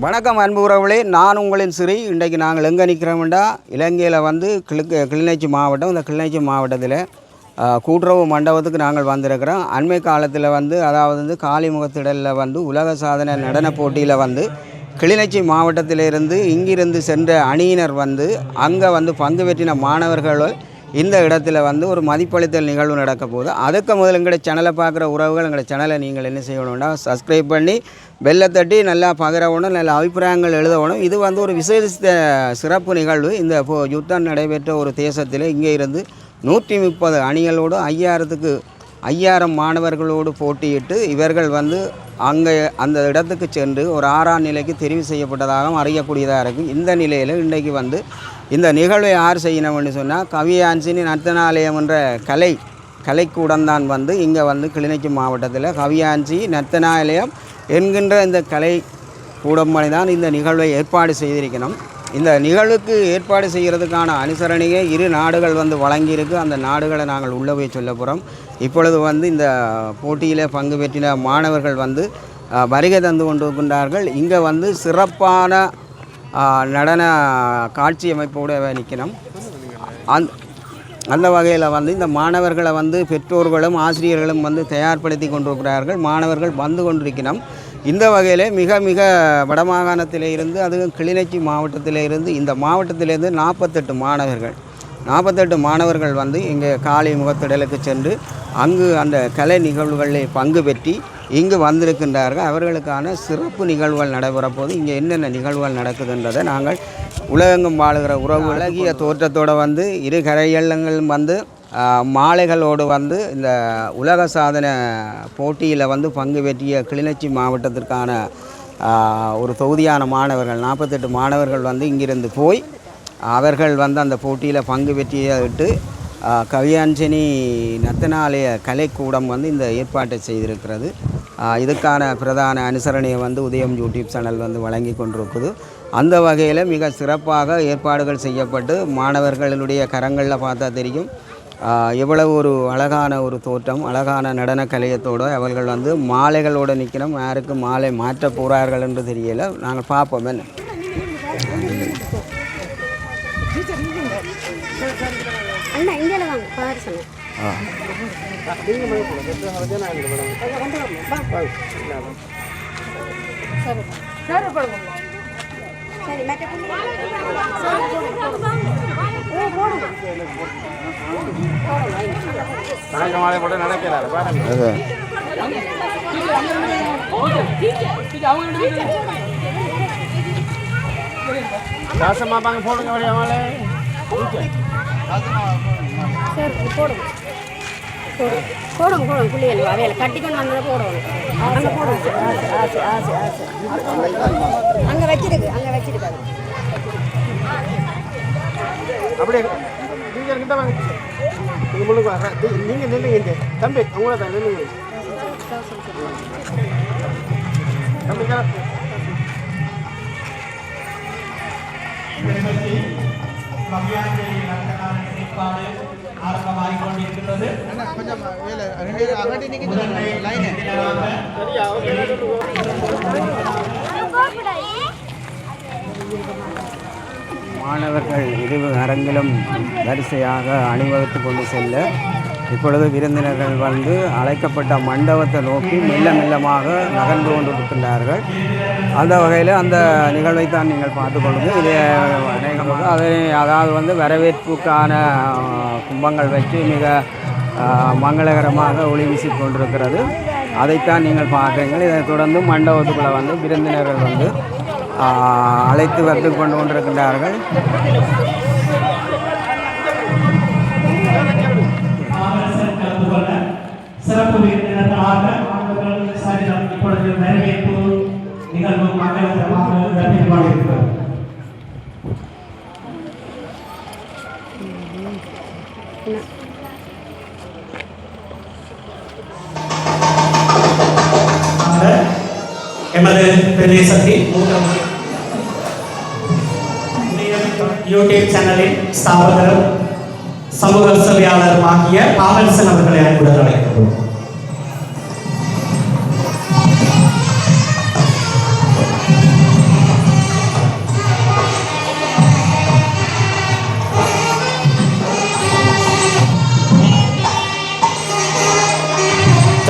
வணக்கம் அன்பு உறவுகளே, நான் உங்களின் சிறி. இன்றைக்கு நாங்கள் எங்கே நிற்கிறோம்டா, இலங்கையில் வந்து கிளிநொச்சி மாவட்டம். இந்த கிளிநொச்சி மாவட்டத்தில் கூட்டுறவு மண்டபத்துக்கு நாங்கள் வந்திருக்கிறோம். அண்மை காலத்தில் வந்து அதாவது காளிமுகத்திடலில் வந்து உலக சாதனை நடன போட்டியில் வந்து கிளிநொச்சி மாவட்டத்திலிருந்து இங்கிருந்து சென்ற அணியினர் வந்து அங்கே வந்து பங்கு பெற்றின மாணவர்கள் இந்த இடத்துல வந்து ஒரு மதிப்பளித்தல் நிகழ்வு நடக்க போகுது. அதுக்கு முதல் எங்களுடைய சேனலை பார்க்குற உறவுகள் எங்களுடைய சேனலை நீங்கள் என்ன செய்யணும்னா சப்ஸ்கிரைப் பண்ணி பெல்லை தட்டி நல்லா பகிரவணும், நல்ல அபிப்பிராயங்கள் எழுதணும். இது வந்து ஒரு விசேஷ சிறப்பு நிகழ்வு. இந்த யுத்தம் நடைபெற்ற ஒரு தேசத்தில் இங்கே இருந்து 130 அணிகளோடு 5000 மாணவர்களோடு போட்டியிட்டு இவர்கள் வந்து அங்கே அந்த இடத்துக்கு சென்று ஒரு 6ஆம் நிலைக்கு தெரிவு செய்யப்பட்டதாகவும் அறியக்கூடியதாக இருக்குது. இந்த நிலையில் இன்றைக்கு வந்து இந்த நிகழ்வை யார் செய்யணும்னு சொன்னால் கவியான்சினி நர்த்தனாலயம் என்ற கலைக்கூடம் தான் வந்து இங்கே வந்து கிளிநொச்சி மாவட்டத்தில் கவியான்சி நர்த்தனாலயம் என்கின்ற இந்த கலை கூடம் தான் இந்த நிகழ்வை ஏற்பாடு செய்திருக்கணும். இந்த நிகழ்வுக்கு ஏற்பாடு செய்கிறதுக்கான அனுசரணையை 2 நாடுகள் வந்து வழங்கியிருக்கு. அந்த நாடுகளை நாங்கள் உள்ளே போய் சொல்ல போகிறோம். இப்பொழுது வந்து இந்த போட்டியில் பங்கு பெற்றின மாணவர்கள் வந்து வருகை தந்து கொண்டிருக்கின்றார்கள். இங்கே வந்து சிறப்பான நடன காட்சி அமைப்போடு நிற்கணும். அந்த வகையில் வந்து இந்த மாணவர்களை வந்து பெற்றோர்களும் ஆசிரியர்களும் வந்து தயார்படுத்தி கொண்டிருக்கிறார்கள். மாணவர்கள் வந்து கொண்டிருக்கணும். இந்த வகையில் மிக மிக வடமாகாணத்தில் இருந்து அதுவும் கிளிநொச்சி மாவட்டத்தில் இருந்து இந்த மாவட்டத்திலேருந்து 48 மாணவர்கள் வந்து இங்கே காளிமுகத்திடலுக்கு சென்று அங்கு அந்த கலை நிகழ்வுகளில் பங்கு பெற்றி இங்கு வந்திருக்கின்றார்கள். அவர்களுக்கான சிறப்பு நிகழ்வுகள் நடைபெறப்போது இங்கே என்னென்ன நிகழ்வுகள் நடக்குதுன்றதை நாங்கள் உலகெங்கும் வாழுகிற உறவு அழகிய தோற்றத்தோடு வந்து 2 கரையங்களும் வந்து மாலைகளோடு வந்து இந்த உலக சாதனை போட்டியில் வந்து பங்கு பெற்றிய கிளிநொச்சி மாவட்டத்திற்கான ஒரு தொகுதியான மாணவர்கள் 48 மாணவர்கள் வந்து இங்கிருந்து போய் அவர்கள் வந்து அந்த போட்டியில் பங்கு பெற்றிட்டு கவியான்சினி நர்த்தனாலய கலைக்கூடம் வந்து இந்த ஏற்பாட்டை செய்திருக்கிறது. இதுக்கான பிரதான அனுசரணையை வந்து உதயம் யூடியூப் சேனல் வந்து வழங்கி கொண்டிருக்குது. அந்த வகையில் மிக சிறப்பாக ஏற்பாடுகள் செய்யப்பட்டு மாணவர்களுடைய கரங்களில் பார்த்தா தெரியும் எவ்வளவு ஒரு அழகான ஒரு தோற்றம், அழகான நடன கலையத்தோடு அவர்கள் வந்து மாலைகளோடு நிற்கணும். யாருக்கு மாலை மாற்ற போகிறார்கள் என்று தெரியலை. நாங்கள் பார்ப்போம். என்ன அண்ணா இங்கேல வாங்க பாரு சொன்னேன். சரி மற்ற மாலை போட்டு நடக்கிறாரு பாருங்க. தாசமா பாங்க போடுங்க வழியா மாலை. சரி போடுங்க புள்ளிகள் அவையில் கட்டிக்கொண்டு வந்ததை போடுவோம். அங்கே போடுவோம். அங்கே வச்சிருக்கு அப்படியே நீங்கள் கிட்ட வாங்க. நீங்கள் முழுக்க நீங்கள் நில்லுங்க. தம்பி உங்களை தான் நில்லுங்க. தம்பிக்கா மாணவர்கள் 2 அரங்கிலும் வரிசையாக அணிவகுத்து கொண்டு செல்ல இப்பொழுது விருந்தினர்கள் வந்து அழைக்கப்பட்ட மண்டபத்தை நோக்கி மெல்லமாக நகர்ந்து கொண்டிருக்கின்றார்கள். அந்த வகையில் அந்த நிகழ்வை தான் நீங்கள் பார்த்து கொள்ளுங்கள். இது அநேகமாக அதாவது வந்து வரவேற்புக்கான கும்பங்கள் வச்சு மிக மங்களகரமாக ஒளி வீசி கொண்டிருக்கிறது. அதைத்தான் நீங்கள் பார்க்குறீங்கள். இதைத் தொடர்ந்து மண்டபத்துக்குள்ளே வந்து விருந்தினர்கள் வந்து அழைத்து வந்து கொண்டிருக்கின்றார்கள். சிறப்பு விருந்தினர்களாக இப்பொழுது வரவேற்பு நிகழ்வு மங்களகரமாக நடைபெறுகிறது. எமது பிரதேசத்தில் யூடியூப் சேனலின் ஸ்தாபகரும் சமூக சேவையாளர் ஆகிய காவல்சன் அவர்களை அன்புடன் அழைக்கிறோம்.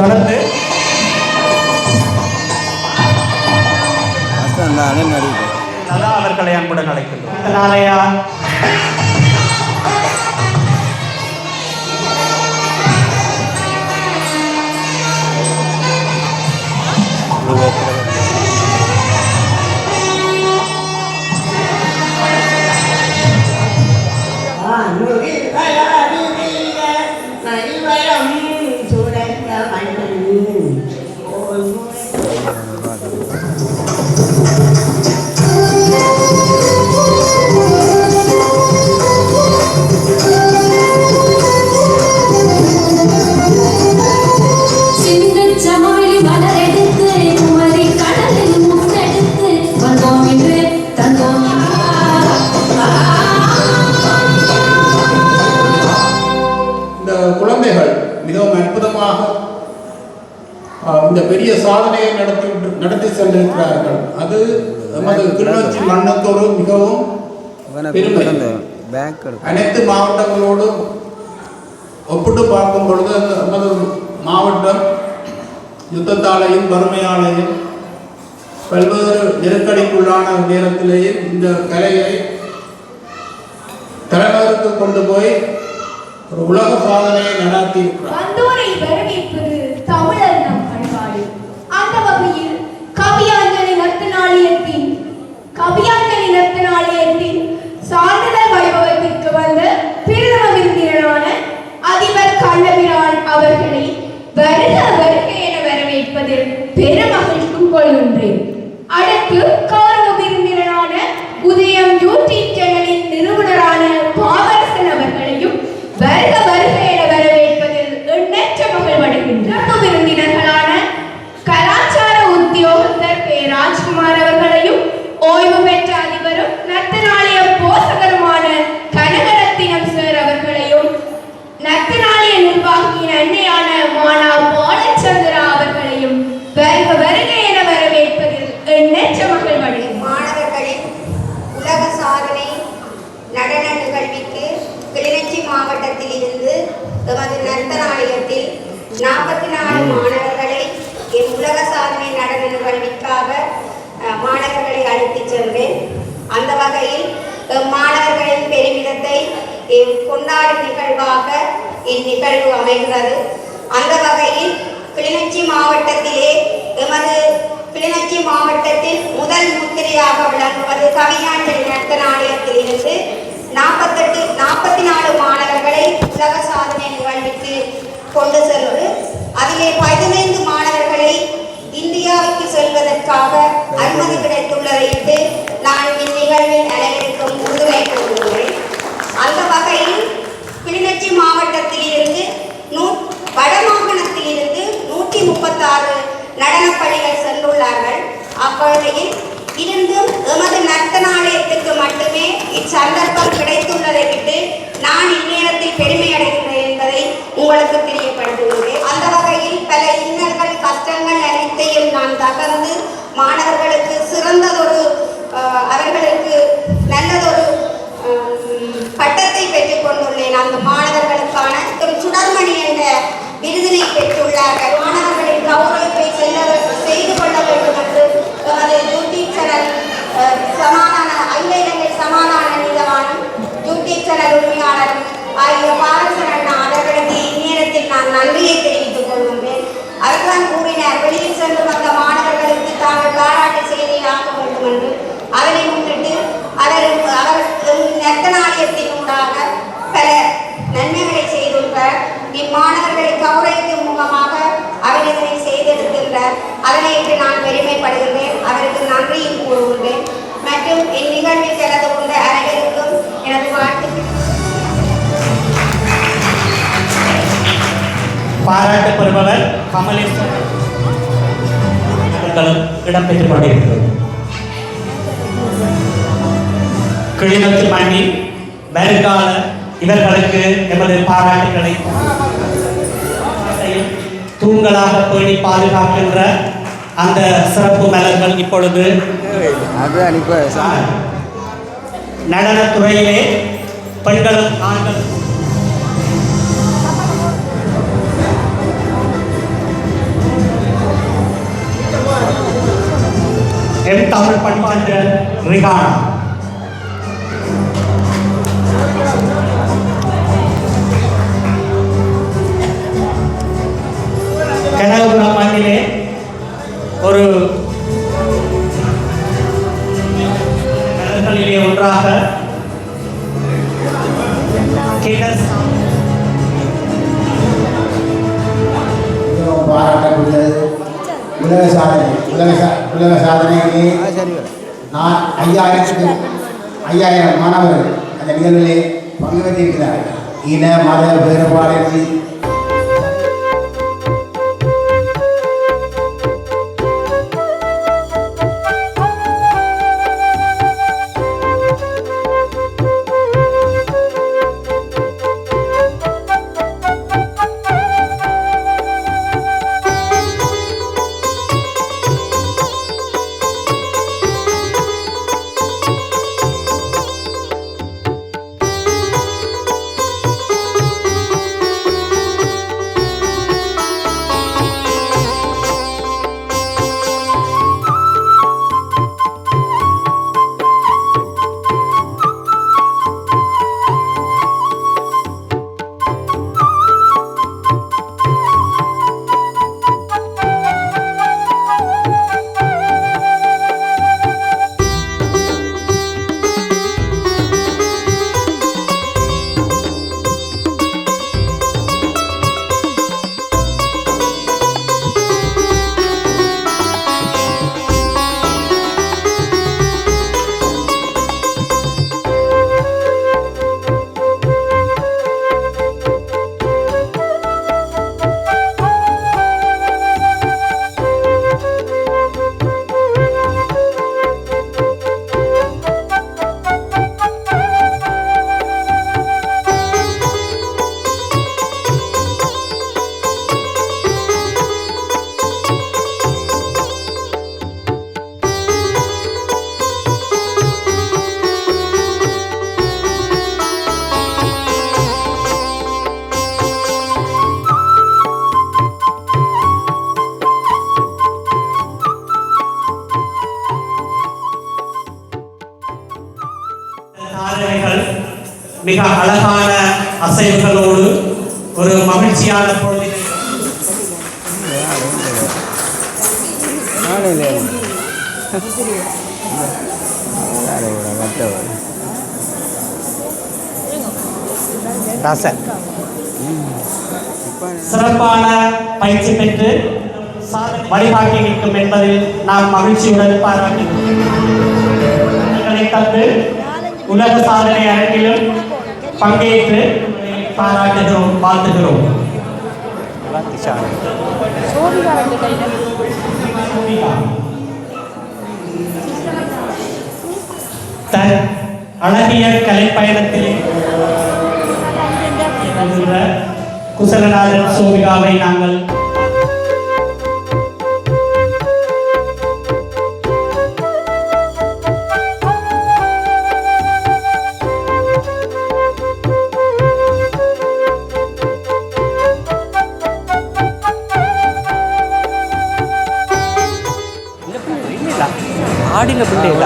தொடர்ந்து லதா அவர்களை அன்புடன் அழைக்கின்றோம். நாளையா குழந்தைகள் மிகவும் அற்புதமாக இந்த பெரிய சாதனையை நடத்தி சென்றிருக்கிறார்கள். அது நமது கிளிநொச்சி மண்ணுக்கு மிகவும் பெருமை. அனைத்து மாவட்டங்களோடும் ஒப்பிட்டு பார்க்கும் பொழுது நமது மாவட்டம் யுத்தத்தாலையும் வறுமையாலையும் பல்வேறு நெருக்கடிக்குள்ளான நேரத்திலேயே இந்த கலையை தலைநகருக்கு கொண்டு போய் ஒரு உலக சாதனையை நடத்தி வந்தோரை வரவேற்பது தமிழர் நம் பண்பாடு. அந்த வகையில் கவியாஞ்சலி நர்த்தனாலயத்தின் சான்றிதழ் வைபவத்திற்கு வந்த பிரதம விருந்தினரான அதிபர் கண்ணபிரான் அவர்களை வருக வருக என வரவேற்பதில் பெருமகிழ்ச்சி கொள்கின்றேன். அடுத்து கௌரவ விருந்தினரான உதயம் யூடியூப் சேனலின் நிறுவனரான பாவரசன் அவர்களையும் வருக வருக என வரவேற்பதில் எண்ணற்ற மகிழ்வடைகின்றனர். விருந்தினர்களான கலாச்சார உத்தியோகத்தர் பே. ராஜ்குமார் அவர்களையும் ஓய்வு பெற்ற அதிபரும் நர்த்தனாலய போசகருமான கனகரத்தினம் சார் அவர்களையும் நர்த்தனாலய நிர்வாகியின் அன்னையான மானா பாலச்சந்திரா அவர்களையும் வருக வருக என வரவேற்பதில் எண்ணற்ற மகிழ்வடைகின்றனர். மாணவர்களின் உலக சாதனை நடன நிகழ்விற்கு கிளிநொச்சி மாவட்டத்தில் இருந்து எமது நர்த்தனாலயத்தில் 44 மாணவர்களை என் உலக சாதனை நடன நிகழ்விற்காக மாணவர்களை அழைத்துச் சென்றேன். அந்த வகையில் மாணவர்களின் பெருமிதத்தை கொண்டாடும் நிகழ்வாக இந்நிகழ்வு அமைகிறது. அந்த வகையில் கிளிநொச்சி மாவட்டத்திலே எமது கிளிநொச்சி மாவட்டத்தில் முதல் முத்திரையாக விளங்குவது கவியாஞ்சலி நர்த்தனாலயத்தில் இருந்து 44 மாணவர்களை உலக சாதனை நிகழ்விற்கு கொண்டு செல்வது. அதிலே 15 மாணவர்களை இந்தியாவுக்கு செல்வதற்காக அனுமதி கிடைத்துள்ளதையிட்டு நான் இந்நிகழ்வில் அனைவருக்கும் உறுதுணை கூறுகிறேன். அந்த வகையில் கிளிநொச்சி மாவட்டத்தில் இருந்து வடமாகாணத்தில் இருந்து 136 நடனப் பள்ளிகள் சென்றுள்ளார்கள். அப்பகுதியில் இருந்தும் எமது நர்த்தனாலயத்துக்கு மட்டுமே இச்சந்தர்ப்பம் கிடைத்துள்ளதை விட்டு நான் இந்நேரத்தில் பெருமை அடைகின்றேன் என்பதை உங்களுக்கு தெரியப்படுத்துகிறேன். அந்த வகையில் பல இன்னல்கள் கஷ்டங்கள் அனைத்தையும் நான் தகர்ந்து மாணவர்களுக்கு சிறந்ததொரு அவர்களுக்கு நல்லதொரு பட்டத்தை பெற்றுக் கொண்டுள்ளேன். அந்த மாணவர்களுக்கான சுடர்மணி என்ற விருதினை பெற்றுள்ளார்கள். மாணவர்களின் கௌரவத்தை செய்து கொள்ள வேண்டும் என்று எமது யூடியூப் சேனல் அகில இலங்கை சமாதான நீதவானும் யூடியூப் சேனல் உரிமையாளரும் ஆகிய பாரசன் அவர்களுக்கு இந்நேரத்தில் நான் நன்றியை தெரிவித்துக் கொள்கின்றேன். அவர்தான் கூறினார், வெளியில் சென்று வந்த மாணவர்களுக்கு தாங்கள் பாராட்டு செய்தியாக்க வேண்டும் என்று. அதனை முன்னிட்டு அவர் நர்த்தனாலயத்தினூடாக பல நன்மைகளை செய்துள்ளார். இம்மாணவர்களை கௌரவிக்கும் முகமாக அவர் இதனை செய்திருக்கின்றார். அதனை இன்று நான் பெருமைப்படுகின்றேன். அவருக்கு நன்றியும் கூறுகின்றேன். மற்றும் இந்நிகழ்வில் கலந்து கொண்ட அனைவருக்கும் எனது வாழ்த்துக்கள். பாராட்டு பெறுபவர் கமலேஸ்வரன் அவர்களும் இடம்பெற்றுக் கொண்டிருக்கிறது. கிளிநொச்சி மண்ணின் வருங்கால இவர்களுக்கு எமது பாராட்டுகளை தூண்களாக பேணி பாதுகாக்கின்ற அந்த சிறப்பு மலர்கள் இப்பொழுது நடனத்துறையிலே பெண்களும் ஆண்களும் தமிழ் பணிச்சந்திரன் ரிகானா. கனகபுரம் மண்ணிலே ஒரு கடற்கரையிலே ஒன்றாக பாராட்டக்கூடியது உலக சாதனையிலே நான் 5000 மாணவர்கள் அந்த நிகழ்விலே பங்கு பெற்றிருக்கிறார்கள். இன மத வேறுபாடின்றி மிக அழகான அசைவுகளோடு ஒரு மகிழ்ச்சியான பொழுதில் சிறப்பான பயிற்சி பெற்று வழிகாட்டி நிற்கும் என்பதில் நாம் மகிழ்ச்சியுடன் பாராட்டுகிறோம். தந்து உலக சாதனை அரங்கிலும் பங்கேற்று பாராட்டுகிறோம், வாழ்த்துகிறோம். தன் அழகிய கலைப்பயணத்தில் குசலநாதன் சோபிகாவை நாங்கள் ಹಾಡಿನ ಬಿಟ್ಟೆ ಇಲ್ಲ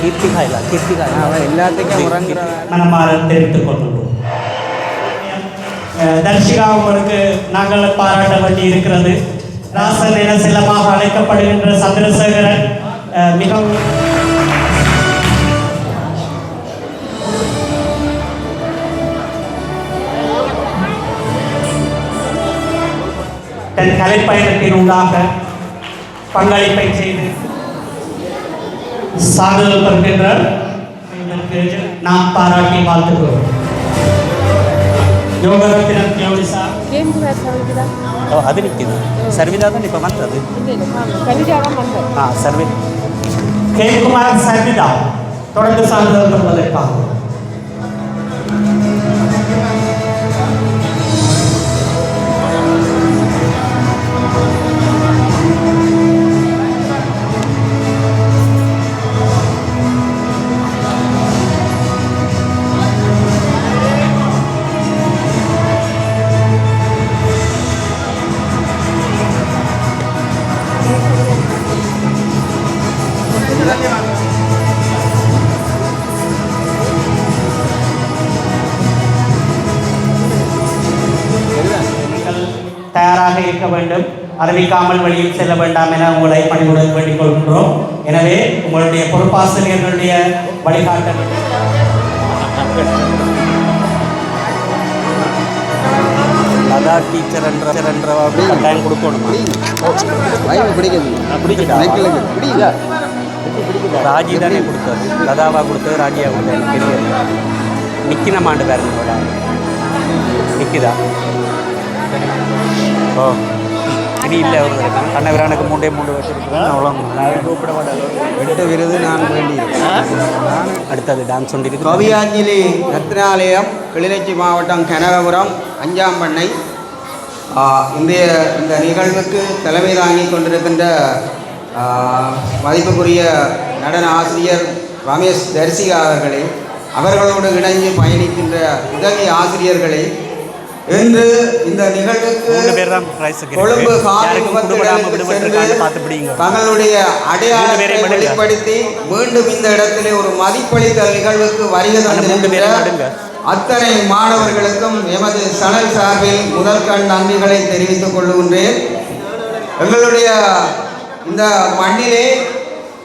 ಕೀರ್ತಿಕಾ ಇಲ್ಲ ಕೀರ್ತಿಕಾ எல்லாத்துக்கும் உறங்குற மனமாற தெரிவித்துக் கொள்கிறோம். தர்ஷிகா உங்களுக்கு நாங்கள் பாராட்ட வேண்டி இருக்கிறது. ராசன் என செல்லமாக அழைக்கப்படுகின்ற சந்திரசேகரன் மிகவும் தன் கலைப்பயணத்தின் ஊடாக பங்களிப்பை செய்து சாதனை பெறுகின்றார். நாம் பாராட்டி வாழ்த்துகிறோம். யோகரத்தினம் யோகிசா ಅದು ನಿಂತಿದೆ ಸರ್ವಿದಾದ ನಿಪ ಬಂತದು ಹಾಂ ಸರ್ವಿ கேகுமார் சர்விதா தொடர்ந்து சான்றிதழ் பெறுவதற்காக நீங்கள் தயாராக இருக்க வேண்டும், அறிவிக்காமல் வெளியில் செல்ல வேண்டாம் என உங்களை பணிவுடன் வேண்டிக் கொள்கின்றோம். எனவே உங்களுடைய பொறுப்பாசிரியர்களுடைய வழிகாட்டல் லதா டீச்சர் என்ற கட்டாயம் கொடுக்கணுமா? பிடிக்குதா? ராஜி தானே கொடுத்தது, லதாவா கொடுத்தது, ராஜியா கொடுத்தது, எனக்கு தெரியல. நிக்கின மாண்டு பேரனோட நிற்குதா? ஓ இடி இல்லை, ஒரு கண்ண விரானுக்கு 3 வச்சுருக்கேன். அவ்வளோ கூப்பிட மாட்டேன். 8 விருது நான் வேண்டியிருக்கேன். அடுத்தது டான்ஸ் சொல்லியிருக்கு. கவியாஞ்சலி ரத்னாலயம், கிளிநொச்சி மாவட்டம் கனகபுரம், அஞ்சாம்பண்ணை. இந்த நிகழ்வுக்கு தலைமை தாங்கி கொண்டிருக்கின்ற மதிப்புக்குரிய நடன ஆசிரியர் ரமேஷ் தர்சிகா அவர்களை, அவர்களோடு இணைந்து பயணிக்கின்ற உதவி ஆசிரியர்களை, இன்று இந்த நிகழ்வுக்கு கொழும்பு தங்களுடைய அடையாளத்தை வெளிப்படுத்தி மீண்டும் இந்த இடத்திலே ஒரு மதிப்பளித்தல் நிகழ்வுக்கு வருகை தந்திருக்கின்ற அத்தனை மாணவர்களுக்கும் எமது சனல் சார்பில் முதற்கண் நன்றிகளை தெரிவித்துக் கொள்கின்றேன். எங்களுடைய இந்த மண்ணிலே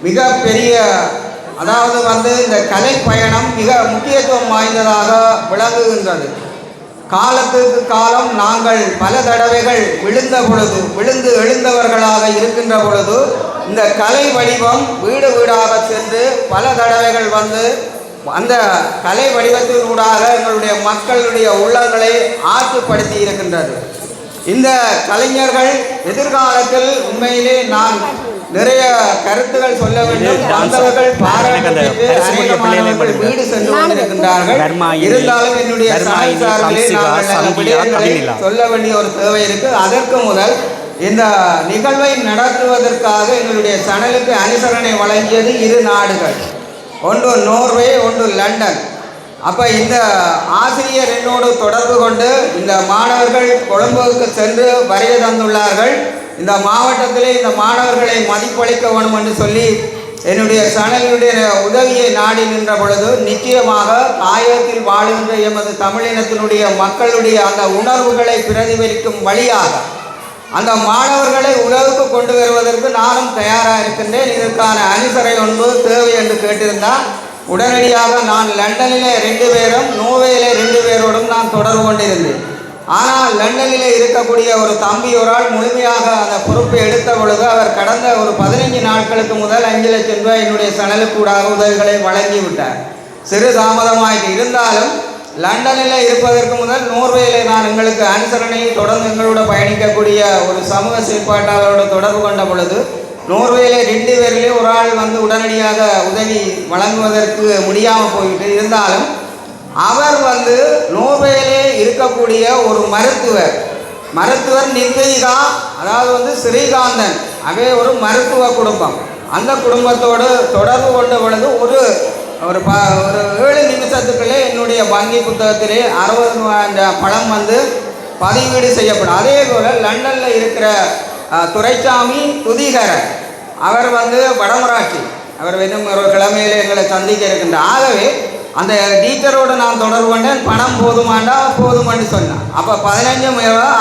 மிக பெரிய, அதாவது இந்த கலை பயணம் மிக முக்கியத்துவம் வாய்ந்ததாக விளங்குகின்றது. காலத்துக்கு காலம் நாங்கள் பல தடவைகள் விழுந்து எழுந்தவர்களாக இருக்கின்ற பொழுது இந்த கலை வடிவம் வீடு வீடாக சென்று பல தடவைகள் அந்த கலை வடிவத்தினூடாக எங்களுடைய மக்களுடைய உள்ளங்களை ஆற்றுப்படுத்தி இருக்கின்றது. இந்த கலைஞர்கள் எதிர்காலத்தில் உண்மையிலே நான் நிறைய கருத்துக்கள் சொல்ல வேண்டும். வந்தவர்கள் பாராட்டுகள் வீடு சென்று கொண்டிருக்கின்றார்கள். இருந்தாலும் என்னுடைய சார்பிலே நாங்கள் சொல்ல வேண்டிய ஒரு தேவை இருக்கு. அதற்கு முதல் இந்த நிகழ்வை நடத்துவதற்காக எங்களுடைய சனலுக்கு அனுசரணை வழங்கியது 2 நாடுகள், ஒன்று நோர்வே, ஒன்று லண்டன். அப்போ இந்த ஆசிரியர் என்னோடு தொடர்பு கொண்டு இந்த மாணவர்கள் கொழும்புக்கு சென்று வருகை தந்துள்ளார்கள். இந்த மாவட்டத்திலே இந்த மாணவர்களை மதிப்பளிக்க வேண்டும் என்று சொல்லி என்னுடைய சனலுடைய உதவியை நாடி நின்ற பொழுது நிச்சயமாக தாயகத்தில் வாழுகின்ற எமது தமிழினத்தினுடைய மக்களுடைய அந்த உணர்வுகளை பிரதிபலிக்கும் வழியாக அந்த மாணவர்களை உலகுக்கு கொண்டு வருவதற்கு நானும் தயாராக இருக்கின்றேன். இதற்கான அனுசரணை ஒன்று தேவை என்று கேட்டிருந்தால் உடனடியாக நான் லண்டனிலே 2 பேரும், நோர்வேயிலே 2 பேரோடும் நான் தொடர்பு கொண்டிருந்தேன். ஆனால் லண்டனிலே இருக்கக்கூடிய ஒரு தம்பி ஒரு ஆள் முழுமையாக அந்த பொறுப்பை எடுத்த பொழுது அவர் கடந்த ஒரு 15 நாட்களுக்கு முதல் 5 லட்சம் ரூபாய் என்னுடைய சனலுக்கூடாக உதவிகளை வழங்கிவிட்டார். சிறு தாமதமாயிட்டு இருந்தாலும் லண்டனில் இருப்பதற்கு முதல் நோர்வேயிலே நான் எங்களுக்கு அனுசரணையை தொடர்ந்து எங்களோட பயணிக்கக்கூடிய ஒரு சமூக செயற்பாட்டாளரோட தொடர்பு கொண்ட பொழுது நோர்வேயிலே 2 பேரிலே ஒரு ஆள் உடனடியாக உதவி வழங்குவதற்கு முடியாமல் போயிட்டு இருந்தாலும் அவர் நோர்வேயிலே இருக்கக்கூடிய ஒரு மருத்துவர் நிர்வகிகா, அதாவது ஸ்ரீகாந்தன், அவே ஒரு மருத்துவ குடும்பம். அந்த குடும்பத்தோடு தொடர்பு கொண்ட பொழுது ஒரு 7 நிமிஷத்துக்குள்ளே என்னுடைய வங்கி புத்தகத்திலே 60 ரூபாய் பணம் பதிவீடு செய்யப்படும். அதே போல் லண்டனில் இருக்கிற துரைசாமி துதிகரன், அவர் வடமராட்சி, அவர் இன்னும் ஒரு கிழமையிலே எங்களை சந்திக்க இருக்கின்றார். ஆகவே அந்த டீச்சரோடு நான் தொடர்பு கொண்டேன். பணம் போதுமான்னு சொன்னான். அப்போ 15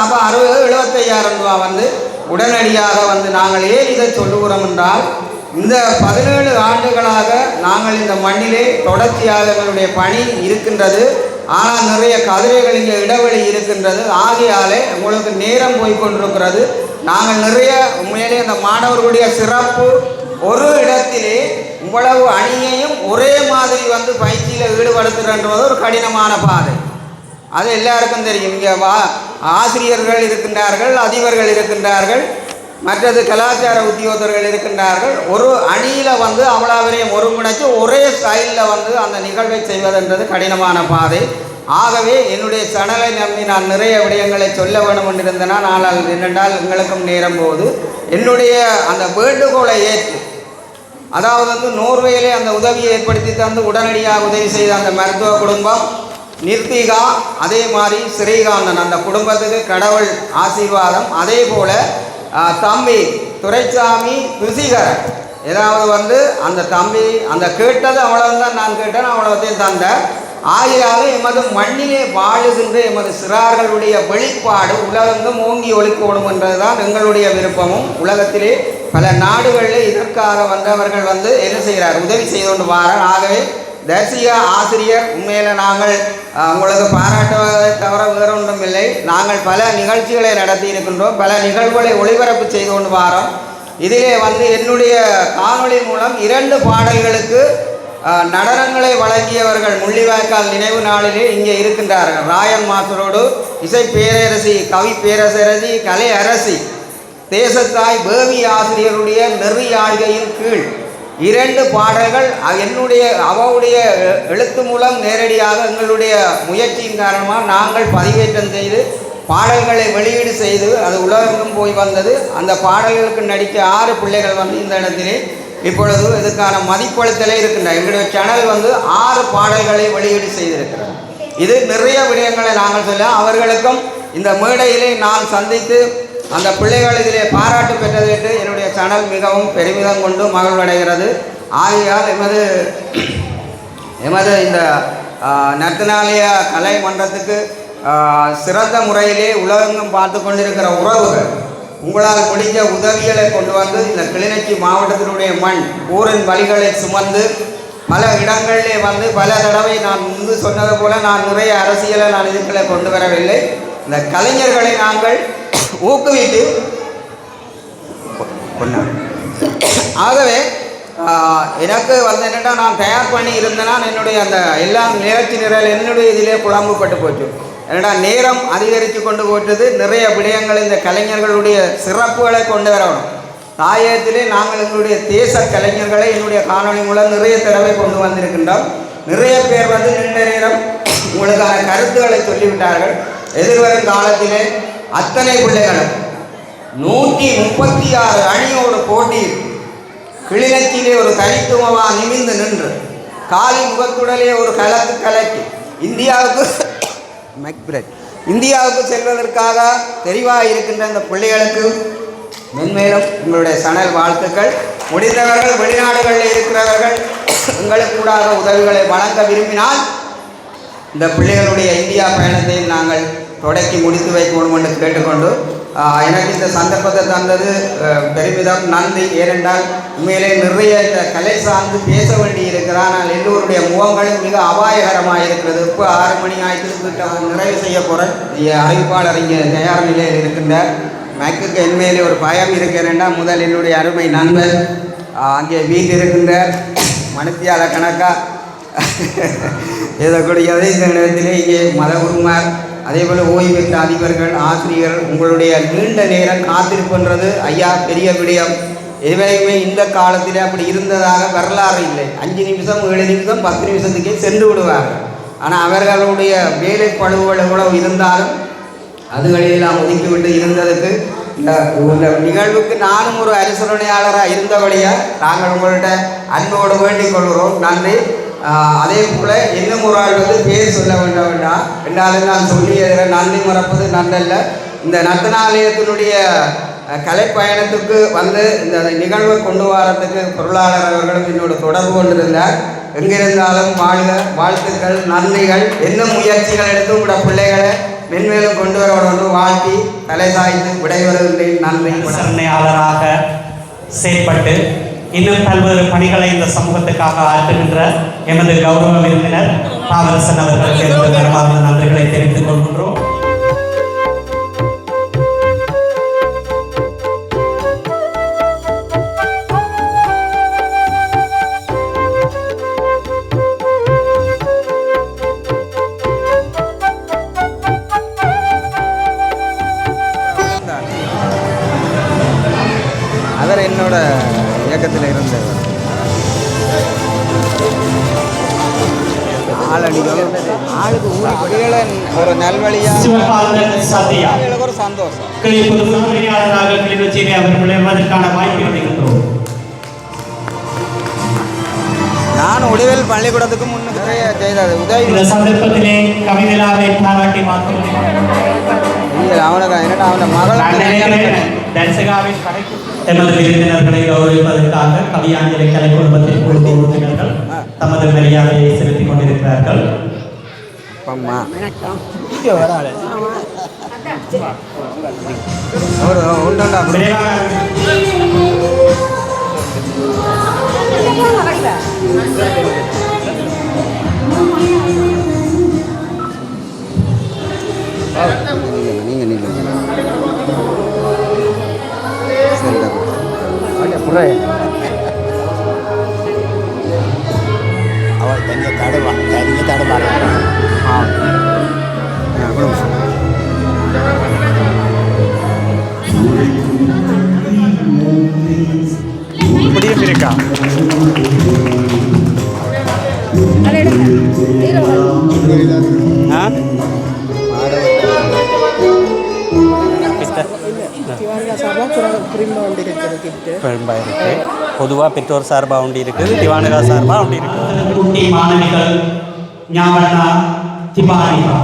அப்போ 75,000 ரூபா உடனடியாக நாங்கள் ஏன் இதை சொல்லுகிறோம் என்றால், இந்த 17 ஆண்டுகளாக நாங்கள் இந்த மண்ணிலே தொடர்ச்சியாக எங்களுடைய பணி இருக்கின்றது. ஆனால் நிறைய கதிரைகள் இங்கே இடைவெளி இருக்கின்றது. ஆகையாலே உங்களுக்கு நேரம் போய்கொண்டிருக்கிறது. நாங்கள் நிறைய உண்மையிலே இந்த மாணவர்களுடைய சிறப்பு ஒரு இடத்திலே இவ்வளவு அணியையும் ஒரே மாதிரி பயிற்சியில் ஈடுபடுத்துகின்றது ஒரு கடினமான பாதை. அது எல்லாருக்கும் தெரியும். இங்கே ஆசிரியர்கள் இருக்கின்றார்கள், அதிபர்கள் இருக்கின்றார்கள், மற்றது கலாச்சார உத்தியோகர்கள் இருக்கின்றார்கள். ஒரு அணியில் அவ்வளவரையும் ஒருங்கிணைச்சு ஒரே ஸ்டைலில் அந்த நிகழ்வை செய்வதென்றது கடினமான பாதை. ஆகவே என்னுடைய சனலை நம்பி நான் நிறைய விடயங்களை சொல்ல வேண்டும் என்றிருந்தேனா, ஆனால் என்னென்றால் எங்களுக்கும் நேரம் போது என்னுடைய அந்த வேண்டுகோளை ஏற்று, அதாவது நோர்வேயிலே அந்த உதவியை ஏற்படுத்தி தந்து உடனடியாக உதவி செய்த அந்த மருத்துவ குடும்பம் நிர்த்திகா, அதே மாதிரி ஸ்ரீகாந்தன், அந்த குடும்பத்துக்கு கடவுள் ஆசீர்வாதம். அதே போல் தம்பி துரைசாமி துசிகரன், ஏதாவது வந்து அந்த தம்பி அந்த கேட்டது அவ்வளவுதான் நான் கேட்டேன், அவ்வளோத்தையும் தந்தேன். ஆகையாலும் எமது மண்ணிலே வாழுகின்ற எமது சிறார்களுடைய வெளிப்பாடு உலகெங்கும் ஓங்கி ஒழிக்கணும் என்றதுதான் எங்களுடைய விருப்பமும். உலகத்திலே பல நாடுகளில் இதற்காக வந்தவர்கள் வந்து என்ன செய்கிறார், உதவி செய்து கொண்டு வாரார். ஆகவே தேசிய ஆசிரியர் உண்மையில் நாங்கள் உங்களுக்கு பாராட்டுவதை தவிர வேறு ஒன்றும் இல்லை. நாங்கள் பல நிகழ்ச்சிகளை நடத்தி இருக்கின்றோம், பல நிகழ்வுகளை ஒளிபரப்பு செய்து கொண்டு வாரோம். இதிலே வந்து என்னுடைய காணொளி மூலம் 2 பாடல்களுக்கு நடனங்களை வழங்கியவர்கள் முள்ளிவாய்க்கால் நினைவு நாளிலே இங்கே இருக்கின்றார்கள். ராயன் மாஸ்டரோடு இசை பேரரசி, கவி பேரரசி, கலை அரசி, தேசத்தாய் பேவி ஆசிரியருடைய நெறியாழ்கையின் கீழ் 2 பாடல்கள் என்னுடைய அவருடைய எழுத்து மூலம் நேரடியாக எங்களுடைய முயற்சியின் காரணமாக நாங்கள் பதிவேற்றம் செய்து பாடல்களை வெளியீடு செய்து அது உலகெங்கும் போய் வந்தது. அந்த பாடல்களுக்கு நடித்த 6 பிள்ளைகள் வந்து இந்த இடத்திலே இப்பொழுது இதுக்கான மதிப்பளித்தலே இருக்கின்ற எங்களுடைய சேனல் வந்து 6 பாடல்களை வெளியீடு செய்திருக்கிறது. இது நிறைய விடயங்களை நாங்கள் சொல்ல அவர்களுக்கும் இந்த மேடையிலே நான் சந்தித்து அந்த பிள்ளைகள் இதிலே பாராட்டு பெற்றதற்கு என்னுடைய சேனல் மிகவும் பெருமிதம் கொண்டு மகிழ்வடைகிறது. ஆகையால் எமது இந்த நர்த்தனாலய கலை மன்றத்துக்கு சிறந்த முறையிலே உலகெங்கும் பார்த்து கொண்டிருக்கிற உறவுகள் உங்களால் முடிஞ்ச உதவிகளை கொண்டு வந்து இந்த கிளிநொச்சி மாவட்டத்தினுடைய மண் ஊரின் வழிகளை சுமந்து பல இடங்களிலே வந்து பல தடவை நான் முன்பு சொன்னது போல நான் நிறைய அரசியலை நான் இதுக்களை கொண்டு வரவில்லை. இந்த கலைஞர்களை நாங்கள் ஊக்குவித்து ஆகவே எனக்கு வந்து என்னென்னா நான் தயார் பண்ணி இருந்தேன்னா என்னுடைய அந்த எல்லா நிகழ்ச்சி நிரல் என்னுடைய இதிலே குழம்புப்பட்டு போச்சு. என்னடா நேரம் அதிகரித்து கொண்டு போட்டது. நிறைய விடயங்கள் இந்த கலைஞர்களுடைய சிறப்புகளை கொண்டு வரணும். தாயகத்திலே நாங்கள் எங்களுடைய தேச கலைஞர்களை என்னுடைய காணொளி மூலம் நிறைய தடவை கொண்டு வந்திருக்கின்றோம். நிறைய பேர் வந்து நீண்ட நேரம் உங்களுக்கான கருத்துக்களை சொல்லிவிட்டார்கள். எதிர்வரும் காலத்திலே அத்தனை பிள்ளைகளும் 136 அணியோடு போட்டி கிளிநொச்சியிலே ஒரு தனித்துவமாக நிமிர்ந்து நின்று காலி முகத்துடலே ஒரு கலக்கு கலக்கி இந்தியாவுக்கு செல்வதற்காக தெரிவாக இருக்கின்ற இந்த பிள்ளைகளுக்கு மென்மேலும் உங்களுடைய சனல் வாழ்த்துக்கள். முடிந்தவர்கள் வெளிநாடுகளில் இருக்கிறவர்கள் எங்களுக்கு கூடாக உதவிகளை வழங்க விரும்பினால் இந்த பிள்ளைகளுடைய இந்தியா பயணத்தை நாங்கள் தொடக்கி முடித்து வைக்கணும் என்று கேட்டுக்கொண்டு எனக்கு இந்த சந்தர்ப்பத்தை தந்தது பெருமிதம், நன்றி. ஏனென்றால் உண்மையிலே நிறைய இந்த கலை சார்ந்து பேச வேண்டி இருக்கிறார். ஆனால் எல்லோருடைய முகங்களும் மிக அபாயகரமாக இருக்கிறது. இப்போ 6 மணி ஆயிரத்துக்கு நிறைவு செய்ய போகிறேன். அறிவிப்பாளர் இங்கே தயார் நிலையில் இருக்கின்றார். மேக்குக்கு என்மையிலே ஒரு பயம் இருக்கிறேன்னா முதல் என்னுடைய அருமை நண்பர் அங்கே வீட்டில் இருக்கின்றார். மனுத்தியால கணக்காக எழுதக்கூடியது இந்த நேரத்திலே இங்கே மத உருமார் அதேபோல் ஓய்வு பெற்ற அதிபர்கள், ஆசிரியர்கள் உங்களுடைய நீண்ட நேரம் காத்திருப்புன்றது ஐயா பெரிய விடயம். எவையுமே இந்த காலத்தில் அப்படி இருந்ததாக வரலாறு இல்லை. 5 நிமிஷம் 7 நிமிஷம் 10 நிமிஷத்துக்கே சென்று விடுவார்கள். ஆனால் அவர்களுடைய வேலை பழுவுகள் எவ்வளவு இருந்தாலும் அதுகளெல்லாம் ஒதுக்கிவிட்டு இருந்ததுக்கு இந்த நிகழ்வுக்கு நானும் ஒரு அனுசரணையாளராக இருந்தபடியாக நாங்கள் உங்கள்கிட்ட அன்போடு வேண்டிக் கொள்கிறோம். நன்றி. அதே போல் இன்னும் ஒரு ஆள் வந்து பேர் சொல்ல வேண்டாம் என்றாலும் நான் சொல்லி நன்றி மறப்பது நன்றல்ல. இந்த நர்த்தனாலயத்தினுடைய கலைப்பயணத்துக்கு வந்து இந்த நிகழ்வை கொண்டு வரத்துக்கு பொருளாளர் அவர்களும் என்னோட தொடர்பு கொண்டிருந்தார். எங்கிருந்தாலும் வாழ்க, வாழ்த்துக்கள், நன்றிகள். இன்னும் முயற்சிகள் எடுத்து உங்களோட பிள்ளைகளை மென்மேலும் கொண்டு வரணும் வாழ்த்தி தலை சாய்த்து விடைபெறுகின்றேன். நன்றி. சரணையாளராக செயற்பட்டு இன்னும் பல்வேறு பணிகளை இந்த சமூகத்துக்காக ஆற்றுகின்ற எமது கௌரவ விருந்தினர் பாவரசன் அவர்களுக்கு தரமான நன்றிகளை தெரிவித்துக் கொள்கின்றோம். அவர் என்னோட இயக்கத்தில் இருந்தவர். ஆளுக்கு ஊழிகளை ஒரு நல்வழியாக ஒரு சந்தோஷம். நான் உடைவேல் பள்ளிக்கூடத்துக்கு முன்னுக்கு செய்தது உதவி. இந்த சந்தர்ப்பத்திலே கவிதையாவை பாராட்டி அவனுக்கு அவனோட மகள் தரிசகாவின் கடைக்கு எமது விருந்தினர்களை கௌரவிப்பதற்காக கவியாஞ்சலி கலை குழுமத்தின் குழு உறுப்பினர்கள் தமது மரியாதையை செலுத்திக் கொண்டிருக்கிறார்கள். அம்மா ஒரு உண்டா நீங்கள் நீங்கள் சரி அவர் தனியாக தடுமாறு இப்படியும் இருக்கா பொதுவாக பெற்றோர் சார்பாக ஒண்டி இருக்குது, திவானகா சார்பாக ஒண்டி இருக்குது. குட்டி மாணவிகள் ஞாபகா திபானிகா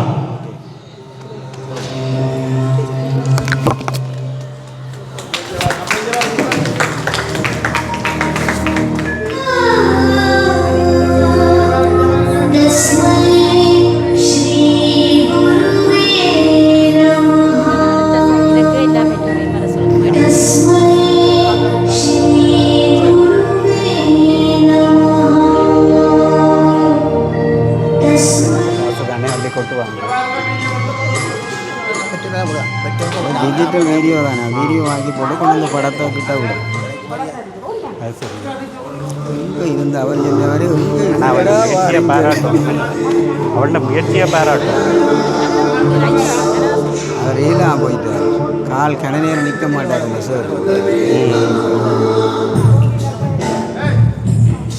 டிஜிட்டல் வீடியோ தானே, வீடியோ வாங்கி போட்டு கொண்டு வந்து படத்தை கிட்ட விடும். அது சரி. இங்கே இருந்து அவர் சொன்னவரை முயற்சியை பாராட்டும், அவளோட முயற்சியை பாராட்டும். அவர் ஈலாம் போயிட்டார், கால் கன நேரம் நிற்க மாட்டாருங்க சார்.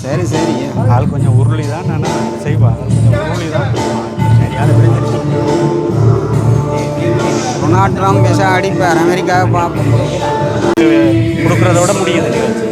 சரி சரி, ஆள் கொஞ்சம் உருளி தான், ஆனால் செய்வாள் உருளி தான். சரி, அதை விடுங்க. டொனால்ட் ட்ரம்ப் பேச அடிப்பார், அமெரிக்காவை பார்ப்போம். கொடுக்குறதோட முடியுது நிகழ்ச்சி.